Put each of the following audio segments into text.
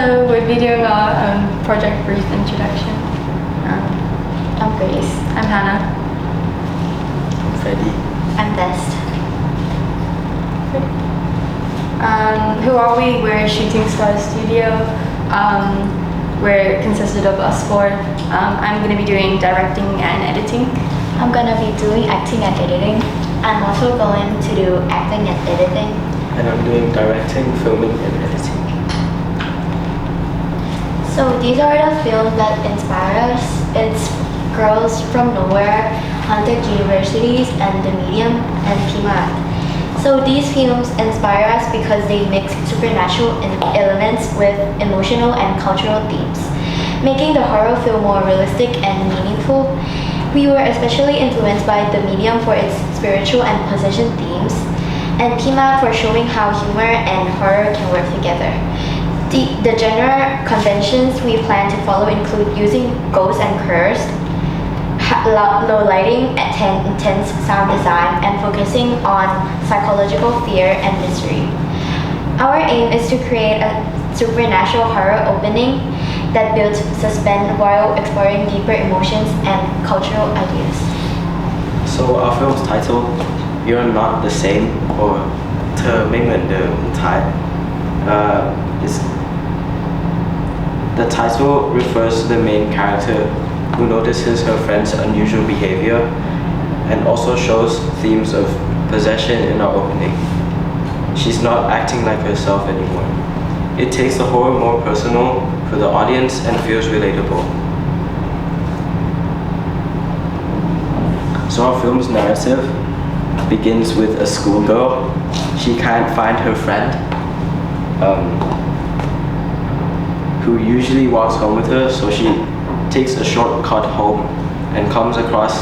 Hello, we'll be doing our project brief introduction. I'm Grace. I'm Hannah. I'm Freddie. I'm Best. Who are we? We're Shooting Star Studio. We're consisted of us four. I'm going to be doing directing and editing. I'm gonna be doing acting and editing. I'm also going to do acting and editing. And I'm doing directing, filming, and editing. So these are the films that inspire us. It's Girls from Nowhere, Haunted Universities, and The Medium, and PMAT. So these films inspire us because they mix supernatural elements with emotional and cultural themes, making the horror feel more realistic and meaningful. We were especially influenced by The Medium for its spiritual and possession themes, and PMAT for showing how humor and horror can work together. The genre conventions we plan to follow include using ghosts and curse, low lighting, and intense sound design, and focusing on psychological fear and mystery. Our aim is to create a supernatural horror opening that builds suspense while exploring deeper emotions and cultural ideas. So our film's title, You're Not the Same, or เธอไม่เหมือนเดิม Thai, is the title refers to the main character who notices her friend's unusual behavior and also shows themes of possession in our opening. She's not acting like herself anymore. It takes the horror more personal for the audience and feels relatable. So our film's narrative begins with a schoolgirl. She can't find her friend, who usually walks home with her, so she takes a shortcut home and comes across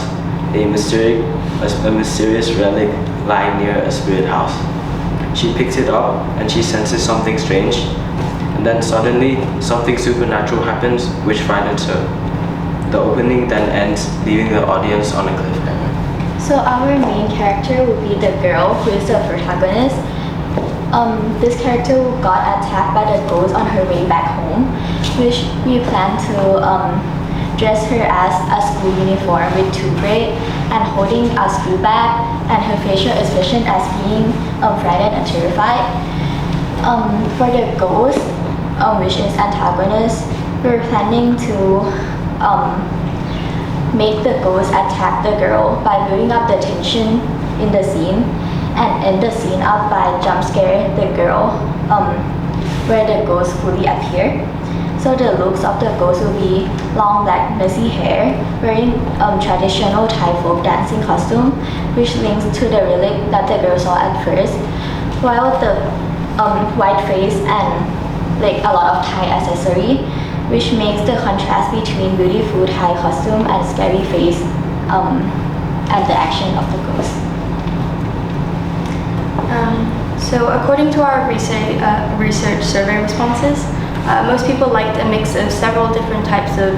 a mysterious relic lying near a spirit house. She picks it up and she senses something strange, and then suddenly something supernatural happens which frightens her. The opening then ends, leaving the audience on a cliffhanger. So our main character will be the girl who is the protagonist. This character got attacked by the ghost on her way back home, which we plan to dress her as a school uniform with two braid and holding a school bag, and her facial expression as being frightened and terrified. For the ghost, which is antagonist, we're planning to make the ghost attack the girl by building up the tension in the scene and end the scene up by jump scare the girl where the ghost fully appear. So the looks of the ghost will be long black messy hair, wearing traditional Thai folk dancing costume, which links to the relic that the girl saw at first, while the white face and like a lot of Thai accessory, which makes the contrast between beautiful Thai costume and scary face and the action of the ghost. So according to our research survey responses, most people liked a mix of several different types of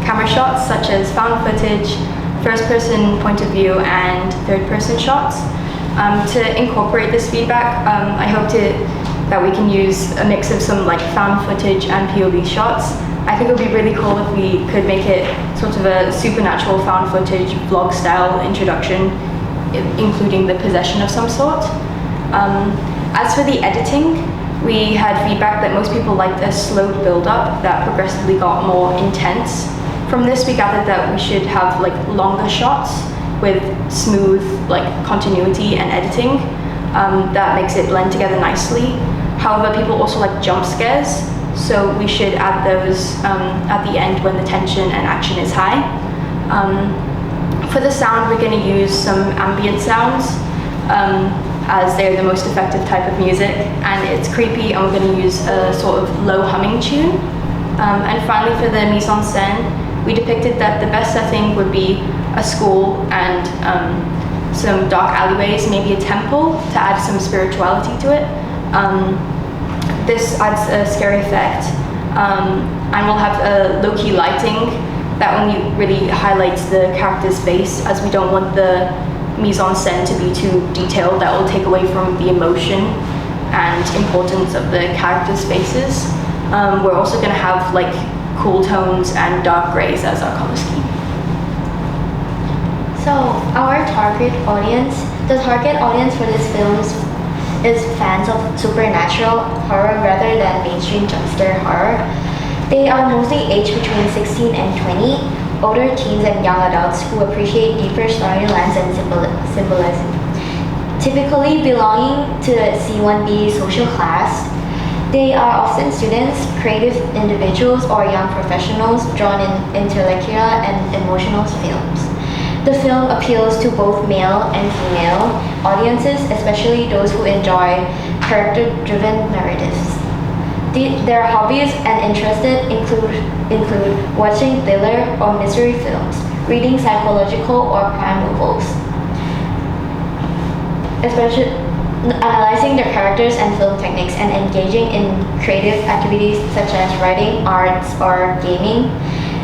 camera shots, such as found footage, first-person point of view, and third-person shots. To incorporate this feedback, I hope that we can use a mix of some like found footage and POV shots. I think it would be really cool if we could make it sort of a supernatural found footage vlog style introduction, including the possession of some sort. As for the editing, we had feedback that most people liked a slow build-up that progressively got more intense. From this, we gathered that we should have like longer shots with smooth like continuity and editing that makes it blend together nicely. However, people also like jump scares, so we should add those at the end when the tension and action is high. For the sound, we're going to use some ambient sounds as they're the most effective type of music, and it's creepy, and we're going to use a sort of low humming tune. And finally, for the mise en scène, we depicted that the best setting would be a school and some dark alleyways, maybe a temple to add some spirituality to it. This adds a scary effect, and we'll have a low-key lighting that only really highlights the character's face, as we don't want the mise en scène to be too detailed. That will take away from the emotion and importance of the characters' faces. we're also going to have like cool tones and dark grays as our color scheme. So the target audience for these films is fans of supernatural horror rather than mainstream jumpscare horror. They are mostly aged between 16 and 20, older teens and young adults who appreciate deeper storylines and symbolism. Typically belonging to the C1B social class, they are often students, creative individuals, or young professionals drawn in intellectual and emotional films. The film appeals to both male and female audiences, especially those who enjoy character-driven narratives. Their hobbies and interests include watching thriller or mystery films, reading psychological or crime novels, especially analyzing their characters and film techniques, and engaging in creative activities such as writing, arts, or gaming.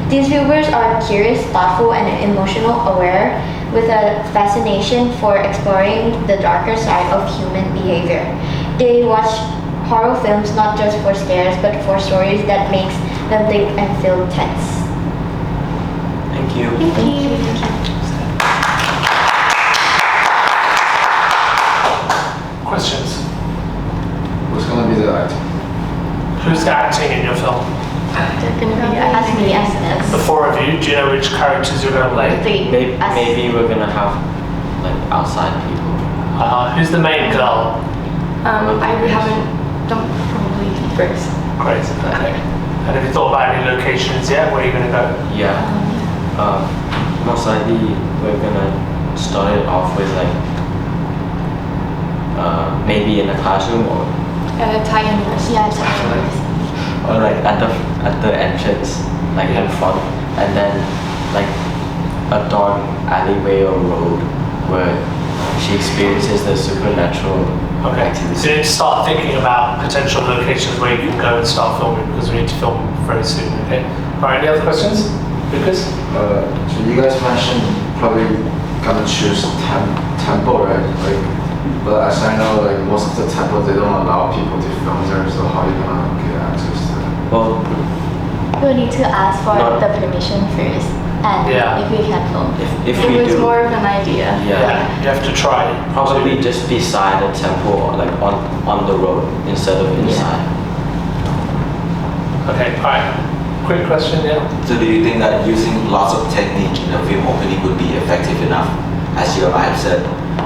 These viewers are curious, thoughtful, and emotional aware, with a fascination for exploring the darker side of human behavior. They watch horror films not just for scares, but for stories that makes them think and feel tense. Thank you. Thank you. Questions? Who's gonna be the actor? Who's acting in your film? They're going to be As me and The four of you. Do you know which characters you're going to play? Maybe we're gonna have like outside people. Who's the main girl? don't probably Grace. Great. Okay. And have you thought about any locations yet? Where are you going to go? Yeah. Most likely we're gonna start it off with like maybe in a classroom or Thai University. Yeah, it's actually. or like at the entrance, like in front, and then like a dark alleyway or road where she experiences the supernatural Okay. activity. So you need to start thinking about potential locations where you can go and start filming, because we need to film very soon. Okay. All right. Any other questions? Lucas? So you guys mentioned probably gonna choose temple, right? Like, but as I know, like most of the temples they don't allow people to film there. So how are you gonna get access to it? Well, We will need to ask for Not- the permission first, and Yeah. if we can film. if It we was do, more of an idea. yeah. You have to try. Probably just beside the temple, like on the road instead of inside. Okay. All right. Quick question. Yeah. So do you think that using lots of technique in the film opening would be effective enough? As you have said,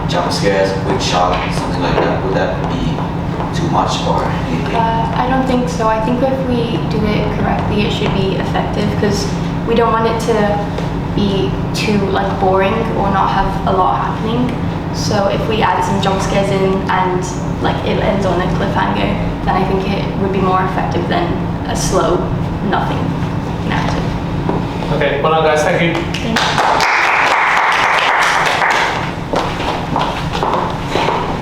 jump scares, quick shot, something like that. Would that be too much or anything? I don't think so. I think if we do it correctly, it should be effective because we don't want it to be too like boring or not have a lot happening. So if we add some jump scares in and like it ends on a cliffhanger, then I think it would be more effective than a slow nothing narrative. Okay. Well done, guys. Thank you. Thank you.